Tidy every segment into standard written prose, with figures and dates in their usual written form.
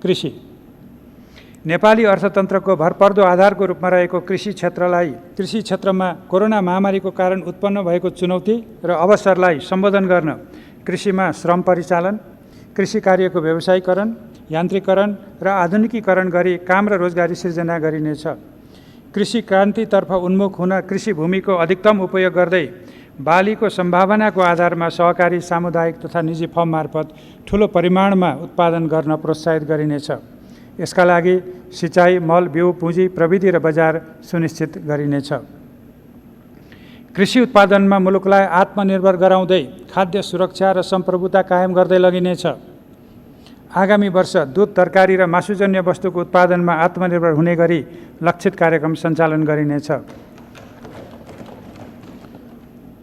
कृषि। नेपाली अर्थतन्त्रको भरपर्दो आधारको रूपमा रहेको कृषि क्षेत्रमा कोरोना महामारीको कारण उत्पन्न भएको चुनौती र अवसरलाई सम्बोधन गर्न कृषिमा श्रम परिचालन, कृषि कार्यको व्यवसायीकरण, यान्त्रिकरण र आधुनिकीकरण गरी काम र रोजगारी सिर्जना गरिनेछ। कृषि क्रान्तितर्फ उन्मुख हुन कृषि भूमिको अधिकतम उपयोग गर्दै बालीको सम्भावनाको आधारमा सहकारी, सामुदायिक तथा निजी फर्म मार्फत ठूलो परिमाणमा उत्पादन गर्न प्रोत्साहित गरिनेछ। यसका लागि सिँचाइ, मल, बिउ, पुँजी, प्रविधि र बजार सुनिश्चित गरिनेछ। कृषि उत्पादनमा मुलुकलाई आत्मनिर्भर गराउँदै खाद्य सुरक्षा र सम्प्रभुता कायम गर्दै लगिनेछ। आगामी वर्ष दूध, तरकारी र मासुजन्य वस्तुको उत्पादनमा आत्मनिर्भर हुने गरी लक्षित कार्यक्रम सञ्चालन गरिनेछ।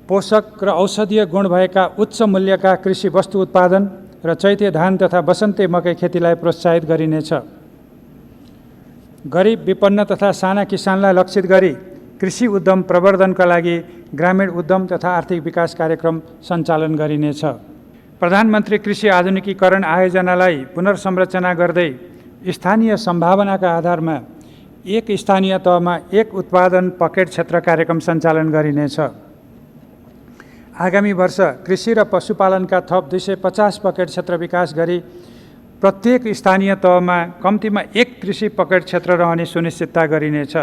पोषक र औषधीय गुण भएका उच्च मूल्यका कृषि वस्तु उत्पादन र चैते धान तथा बसन्ते मकै खेतीलाई प्रोत्साहित गरिनेछ। गरिब, विपन्न तथा साना किसानलाई लक्षित गरी कृषि उद्यम प्रवर्धनका लागि ग्रामीण उद्यम तथा आर्थिक विकास कार्यक्रम सञ्चालन गरिनेछ। प्रधानमन्त्री कृषि आधुनिकीकरण आयोजनालाई पुनर्संरचना गर्दै स्थानीय सम्भावनाका आधारमा एक स्थानीय तहमा एक उत्पादन पकेट क्षेत्र कार्यक्रम सञ्चालन गरिनेछ। आगामी वर्ष कृषि र पशुपालनका थप 250 पकेट क्षेत्र विकास गरी प्रत्येक स्थानीय तहमा कम्तीमा एक कृषि पकेट क्षेत्र रहने सुनिश्चितता गरिनेछ।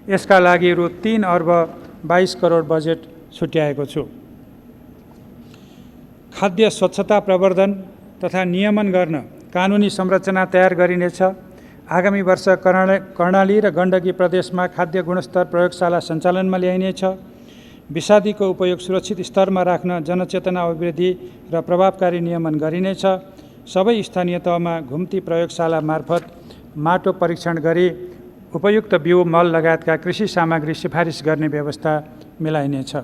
यसका लागि रु 3 अर्ब 22 करोड बजेट छुट्याएको छु। खाद्य स्वच्छता प्रवर्धन तथा नियमन गर्न कानुनी संरचना तयार गरिनेछ। आगामी वर्ष कर्णाली र गण्डकी प्रदेशमा खाद्य गुणस्तर प्रयोगशाला सञ्चालनमा ल्याइनेछ। विषादीको उपयोग सुरक्षित स्तरमा राख्न जनचेतना अभिवृद्धि र प्रभावकारी नियमन गरिनेछ। सबै स्थानीय तहमा घुम्ती प्रयोगशाला मार्फत माटो परीक्षण गरी उपयुक्त बिउ, मल लगायतका कृषि सामग्री सिफारिस गर्ने व्यवस्था मिलाइनेछ।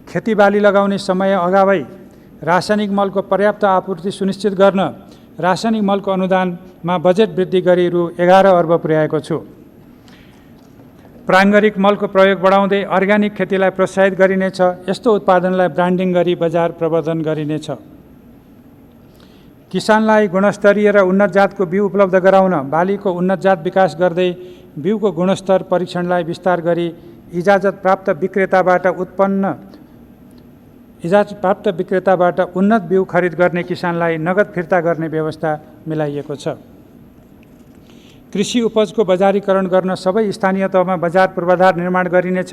खेतीबाली लगाउने समय अगावै रासायनिक मलको पर्याप्त आपूर्ति सुनिश्चित गर्न रासायनिक मलको अनुदानमा बजेट वृद्धि गरी रु 11 अर्ब पुर्याएको छु। प्राङ्गारिक मलको प्रयोग बढाउँदै अर्ग्यानिक खेतीलाई प्रोत्साहित गरिनेछ। यस्तो उत्पादनलाई ब्रान्डिङ गरी बजार प्रवर्धन गरिनेछ। किसानलाई गुणस्तरीय र उन्नत जातको बिउ उपलब्ध गराउन बालीको उन्नत जात विकास गर्दै बिउको गुणस्तर परीक्षणलाई विस्तार गरी इजाजत प्राप्त विक्रेताबाट उन्नत बिउ खरिद गर्ने किसानलाई नगद फिर्ता गर्ने व्यवस्था मिलाइएको छ। कृषि उपजको बजारीकरण गर्न सबै स्थानीय तहमा बजार पूर्वाधार निर्माण गरिनेछ।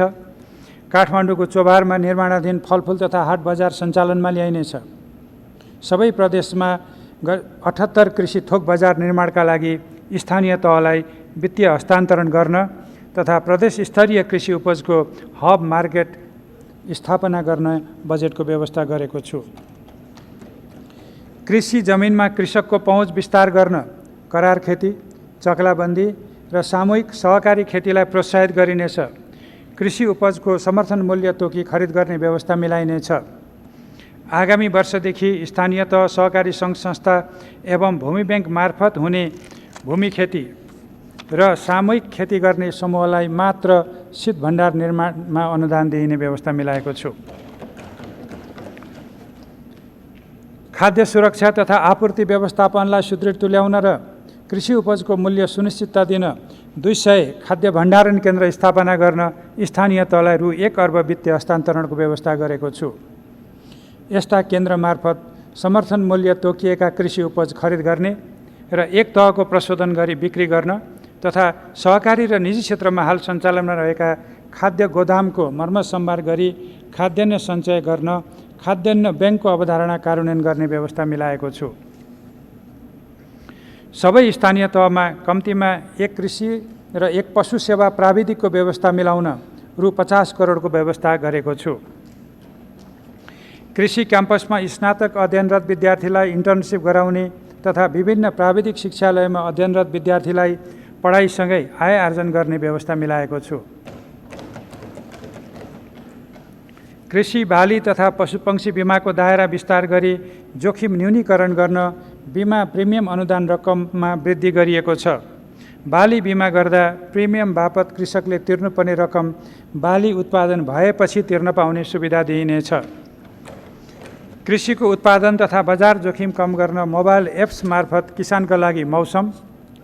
काठमाडौँको चोभारमा निर्माणाधीन फलफुल तथा हाट बजार सञ्चालनमा ल्याइनेछ। सबै प्रदेशमा 78 कृषि थोक बजार निर्माणका लागि स्थानीय तहलाई वित्तीय हस्तान्तरण गर्न तथा प्रदेश स्तरीय कृषि उपजको हब मार्केट स्थापना गर्न बजेटको व्यवस्था गरेको छु। कृषि जमिनमा कृषकको पहुँच विस्तार गर्न करार खेती, चक्लाबन्दी र सामूहिक सहकारी खेतीलाई प्रोत्साहित गरिनेछ। कृषि उपजको समर्थन मूल्य तोकी खरिद गर्ने व्यवस्था मिलाइनेछ। आगामी वर्षदेखि स्थानीय तह, सहकारी सङ्घ संस्था एवं भूमि ब्याङ्क मार्फत हुने भूमि खेती र सामूहिक खेती गर्ने समूहलाई मात्र शीत भण्डार निर्माणमा अनुदान दिइने व्यवस्था मिलाएको छु। खाद्य सुरक्षा तथा आपूर्ति व्यवस्थापनलाई सुदृढ तुल्याउन र कृषि उपजको मूल्य सुनिश्चितता दिन 200 खाद्य भण्डारण केन्द्र स्थापना गर्न स्थानीय तहलाई रु 1 अर्ब वित्तीय हस्तान्तरणको व्यवस्था गरेको छु। यस्ता केन्द्र मार्फत समर्थन मूल्य तोकिएका कृषि उपज खरिद गर्ने र एक तहको प्रशोधन गरी बिक्री गर्न तथा सहकारी र निजी क्षेत्रमा हाल सञ्चालनमा रहेका खाद्य गोदामको मर्मत सम्भार गरी खाद्यान्न सञ्चय गर्न खाद्यान्न ब्याङ्कको अवधारणा कार्यान्वयन गर्ने व्यवस्था मिलाएको छु। सबै स्थानीय तहमा कम्तीमा एक कृषि र एक पशु सेवा प्राविधिकको व्यवस्था मिलाउन रु 50 करोडको व्यवस्था गरेको छु। कृषि क्याम्पसमा स्नातक अध्ययनरत विद्यार्थीलाई इन्टर्नसिप गराउने तथा विभिन्न प्राविधिक शिक्षालयमा अध्ययनरत विद्यार्थीलाई पढाइसँगै आय आर्जन गर्ने व्यवस्था मिलाएको छु। कृषि, बाली तथा पशुपक्षी बिमाको दायरा विस्तार गरी जोखिम न्यूनीकरण गर्न बिमा प्रिमियम अनुदान रकममा वृद्धि गरिएको छ। बाली बिमा गर्दा प्रिमियम बापत कृषकले तिर्नुपर्ने रकम बाली उत्पादन भएपछि तिर्न पाउने सुविधा दिइनेछ। कृषिको उत्पादन तथा बजार जोखिम कम गर्न मोबाइल एप्स मार्फत किसानका लागि मौसम,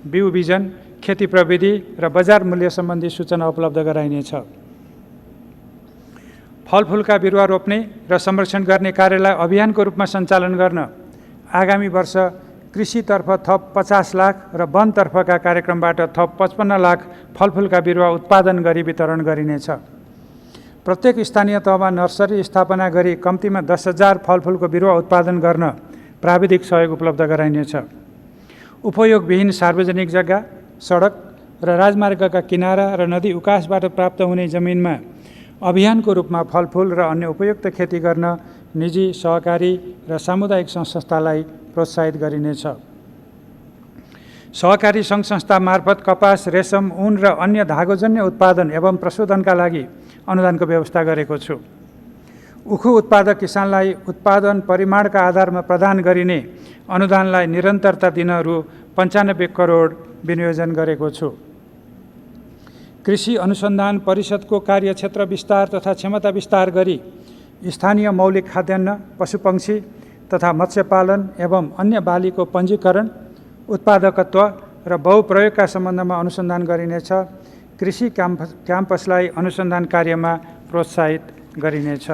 बिउ बिजन, खेती प्रविधि र बजार मूल्य सम्बन्धी सूचना उपलब्ध गराइनेछ। फलफुलका बिरुवा रोप्ने र संरक्षण गर्ने कार्यलाई अभियानको रूपमा सञ्चालन गर्न आगामी वर्ष कृषितर्फ थप 50 लाख र वनतर्फका कार्यक्रमबाट थप 55 लाख फलफुलका बिरुवा उत्पादन गरी वितरण गरिनेछ। प्रत्येक स्थानीय तहमा नर्सरी स्थापना गरी कम्तीमा 10,000 फलफुलको बिरुवा उत्पादन गर्न प्राविधिक सहयोग उपलब्ध गराइनेछ। उपयोगविहीन सार्वजनिक जग्गा, सडक र राजमार्गका किनारा र नदी उकासबाट प्राप्त हुने जमिनमा अभियानको रूपमा फलफुल र अन्य उपयुक्त खेती गर्न निजी, सहकारी र सामुदायिक सङ्घ-संस्थालाई प्रोत्साहित गरिनेछ। सहकारी सङ्घ-संस्था मार्फत कपास, रेशम, ऊन र अन्य धागोजन्य उत्पादन एवं प्रशोधनका लागि अनुदानको व्यवस्था गरेको छु। उखु उत्पादक किसानलाई उत्पादन परिमाणका आधारमा प्रदान गरिने अनुदानलाई निरन्तरता दिन रु 95 करोड विनियोजन गरेको छु। कृषि अनुसन्धान परिषदको कार्यक्षेत्र विस्तार तथा क्षमता विस्तार गरी स्थानीय मौलिक खाद्यान्न, पशुपक्षी तथा मत्स्यपालन एवं अन्य बालीको पञ्जीकरण, उत्पादकत्व र बहुप्रयोगका सम्बन्धमा अनुसन्धान गरिनेछ। कृषि क्याम्पसलाई अनुसन्धान कार्यमा प्रोत्साहित गरिनेछ।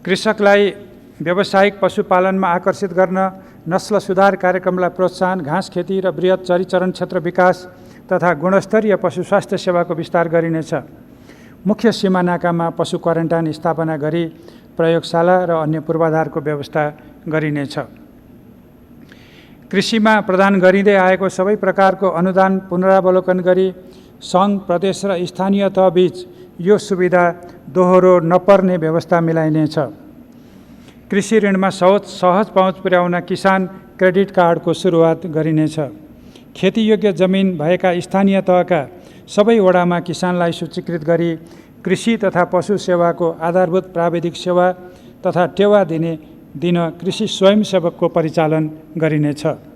कृषकलाई व्यावसायिक पशुपालनमा आकर्षित गर्न नस्ल सुधार कार्यक्रमलाई प्रोत्साहन, घाँस खेती र बृहत चरीचरण क्षेत्र विकास तथा गुणस्तरीय पशु स्वास्थ्य सेवाको विस्तार गरिनेछ। मुख्य सिमानाकामा पशु क्वारेन्टाइन स्थापना गरी प्रयोगशाला र अन्य पूर्वाधारको व्यवस्था गरिनेछ। कृषिमा प्रदान गरिँदै आएको सबै प्रकारको अनुदान पुनरावलोकन गरी सङ्घ, प्रदेश र स्थानीय तहबीच यो सुविधा दोहोरो नपर्ने व्यवस्था मिलाइनेछ। कृषि ऋणमा सहज पहुँच पुर्याउन किसान क्रेडिट कार्डको सुरुवात गरिनेछ। खेतीयोग्य जमिन भएका स्थानीय तहका सबै वडामा किसानलाई सूचीकृत गरी कृषि तथा पशु सेवाको आधारभूत प्राविधिक सेवा तथा टेवा दिन कृषि स्वयंसेवकको परिचालन गरिनेछ।